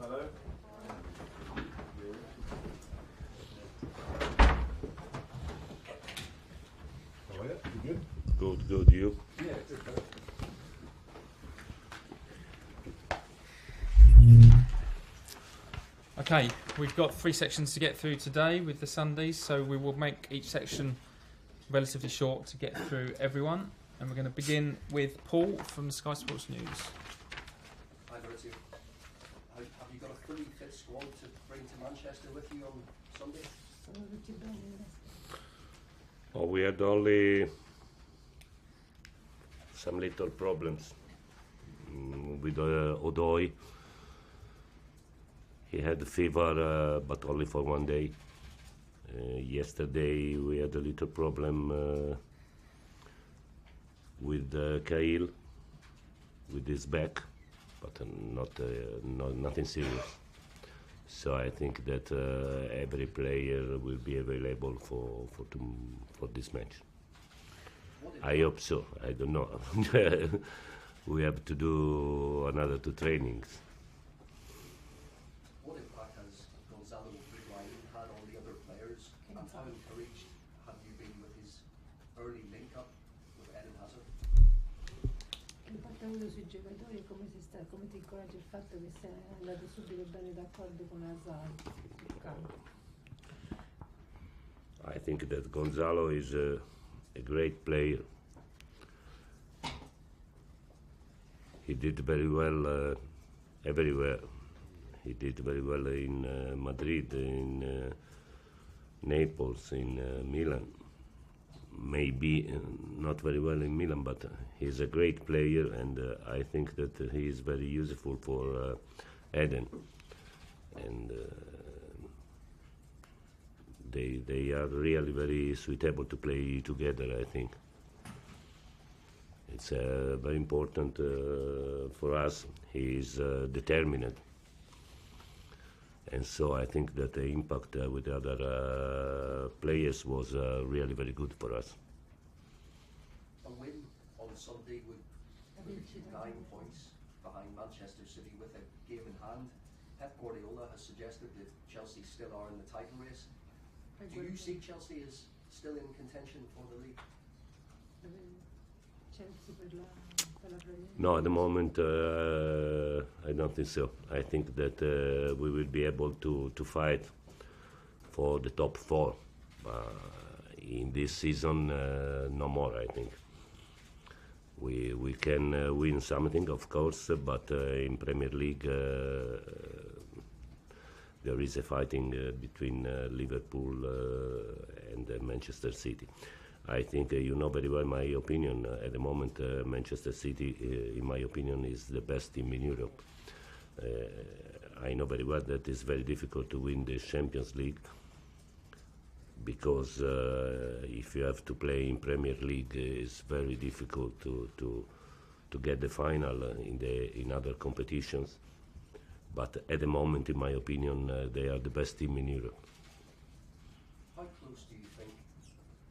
Hello. How are you? You good? Good, you? Yeah, good. Okay, we've got 3 sections to get through today with the Sundays, so we will make each section relatively short to get through everyone. And we're going to begin with Paul from Sky Sports News. Hi Maurizio. Have you got a fully fit squad to bring to Manchester with you on Sunday? Oh, we had only some little problems with Odoi. He had fever, but only for 1 day. Yesterday we had a little problem with Kyle, with his back, but nothing serious. So I think that every player will be available for this match. I hope so. I don't know. We have to do another 2 trainings. What impact has Gonzalo Higuain had on the other players, and how encouraged have you been with his early link-up with Eden Hazard? Che impatta ha avuto sui giocatori e come ti incoraggia il fatto che sei andato subito bene d'accordo con Hazard sul campo? I think that Gonzalo is a great player. He did very well everywhere. He did very well in Madrid, in Naples, in Milan. Maybe not very well in Milan, but he's a great player, and I think that he is very useful for Eden. And they are really very suitable to play together, I think. It's very important for us. He is determined. And so I think that the impact with the other players was really very good for us. A win on Sunday would put you 9 points behind Manchester City with a game in hand. Pep Guardiola has suggested that Chelsea still are in the title race. Do you see Chelsea as still in contention for the league? No, at the moment I don't think so. I think that we will be able to fight for the top 4. In this season, no more, I think. We can win something, of course, but in Premier League there is a fighting between Liverpool and Manchester City. I think you know very well my opinion. At the moment, Manchester City, in my opinion, is the best team in Europe. I know very well that it's very difficult to win the Champions League because if you have to play in Premier League, it's very difficult to get the final in other competitions. But at the moment, in my opinion, they are the best team in Europe. How close do you think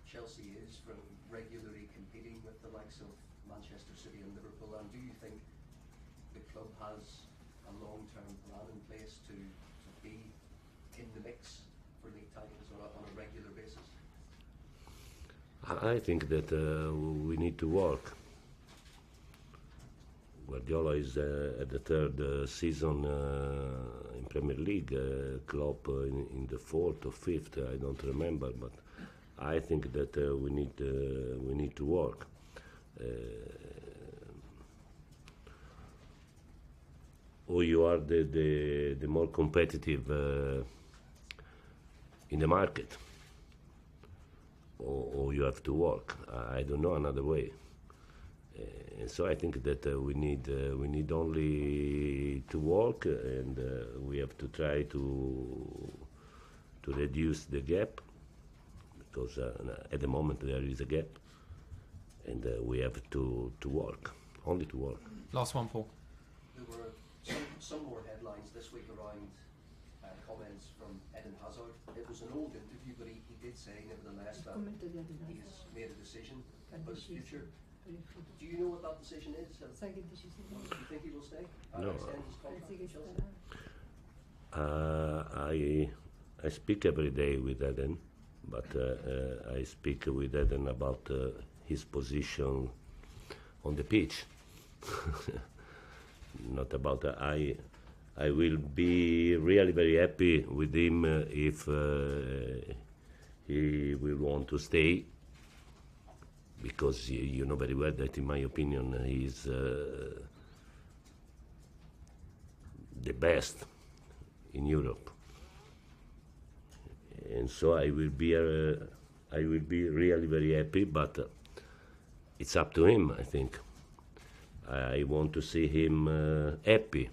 Chelsea is from regularly competing with the likes of Manchester City and Liverpool, and do you think the club has a long-term plan in place to be in the mix for league titles on a regular basis? I think that we need to work. Guardiola is at the 3rd season in Premier League, Klopp in the 4th or 5th, I don't remember, but I think that we need to work. Or you are the more competitive in the market, or you have to work. I don't know another way. And so I think that we need only to work, and we have to try to reduce the gap, because at the moment there is a gap, and we have to work, only to work. Last one, Paul. There were some more headlines this week around comments from Eden Hazard. It was an old interview, but he did say nevertheless that he's made a decision about his future. Do you know what that decision is? Do you think he will stay? No. Extend his contract with Chelsea? I speak every day with Eden, but I speak with Eden about his position on the pitch. Not about I will be really very happy with him if he will want to stay, because you know very well that, in my opinion, he is the best in Europe, and so I will be really very happy. But it's up to him, I think. I want to see him happy,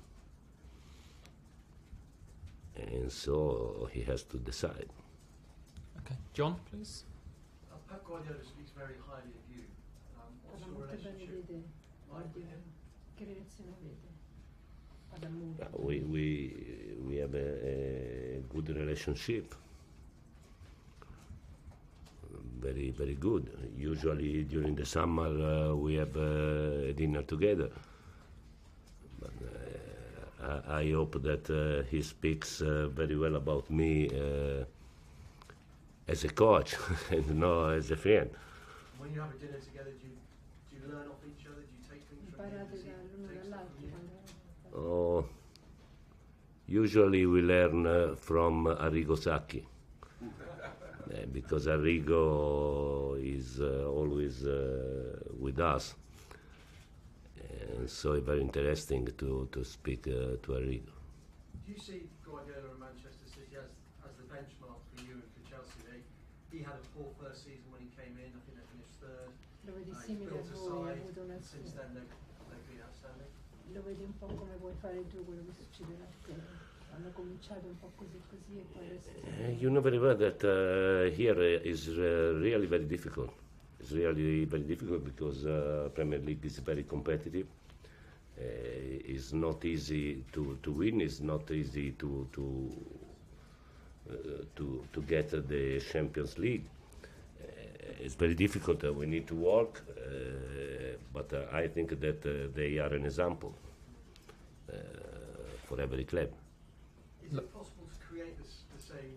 and so he has to decide. Okay, John, please. Pep Guardiola speaks very highly of you. What's Parla your molto bene di relationship te. like with him? Che relazione avete? Parla molto. We have a good relationship. Very, very good. Usually during the summer we have a dinner together. But I hope that he speaks very well about me as a coach and not as a friend. When you have a dinner together, do you learn off each other? Do you take things from him? Imparate Does he dall'uno take stuff dall'altro from you? quando Oh, usually we learn from Arrigo Sacchi. Because Arrigo is always with us, and so it's very interesting to speak to Arrigo. Do you see Guardiola and Manchester City as the benchmark for you and for Chelsea? He had a poor first season when he came in. I think they finished third. lo vedi He's simile a built a voi, ha side. avuto una Since then they've been outstanding. lo vedi un po' come vuoi fare tu quello che succederà a te. Hanno cominciato un po' così così e poi adesso You know very well that here is really very difficult. It's really very difficult because Premier League is very competitive. It's not easy to win. It's not easy to get the Champions League. It's very difficult. We need to work, but I think that they are an example for every club. Is it possible to create the same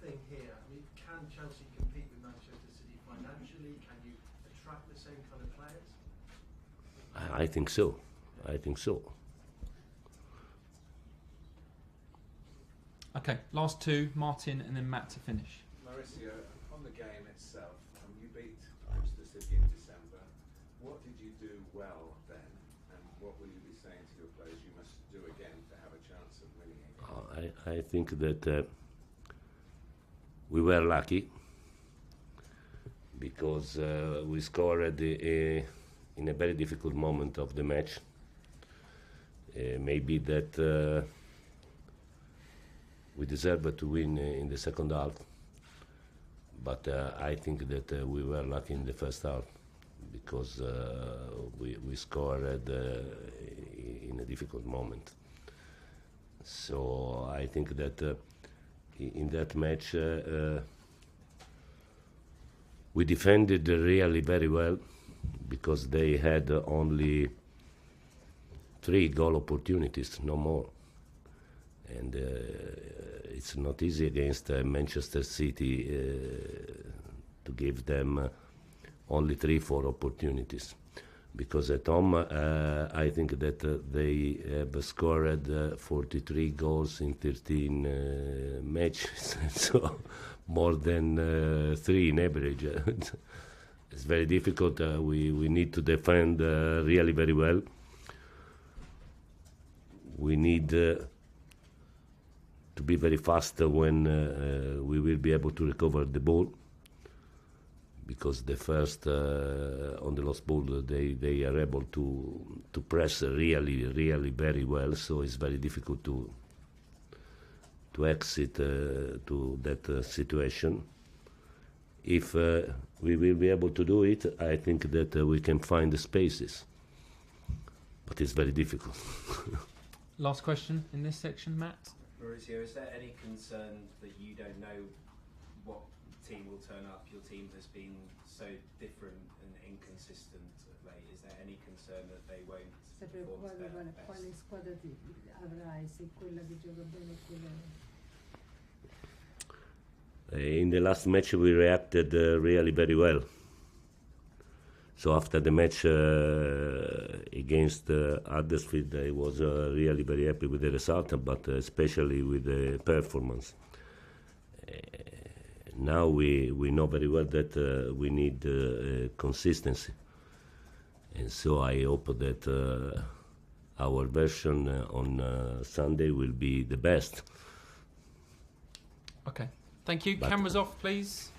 thing here? I mean, can Chelsea compete with Manchester City financially? Can you attract the same kind of players? I think so. I think so. Okay, last two, Martin and then Matt to finish. Maurizio, on the game itself, you beat Manchester City in December. What did you do well then, and what will you be saying to your players you must do again to have a chance of winning again? I think that we were lucky because we scored in a very difficult moment of the match. Maybe that we deserved to win in the second half, but I think that we were lucky in the first half because we scored in a difficult moment. So I think that in that match we defended really very well because they had only 3 goal opportunities, no more. And it's not easy against Manchester City to give them only 3-4 opportunities. Because at home, I think that they have scored 43 goals in 13 matches, so more than 3 in average. It's very difficult. We need to defend really very well. We need to be very fast when we will be able to recover the ball. Because the first on the lost ball they are able to press really very well, so it's very difficult to exit to that situation. If we will be able to do it, I think that we can find the spaces, but it's very difficult. Last question in this section, Matt. Maurizio, is there any concern that you don't know what team will turn up. Your team has been so different and inconsistent of late. Is there any concern that they won't Sei perform to preoccupato their quale best? squadra avrai, se quella che gioca bene o quella. In the last match we reacted really very well. So after the match against Huddersfield, I was really very happy with the result, but especially with the performance. Now we know very well that we need consistency, and so I hope that our version on Sunday will be the best. Okay. Thank you. But- Cameras off, please.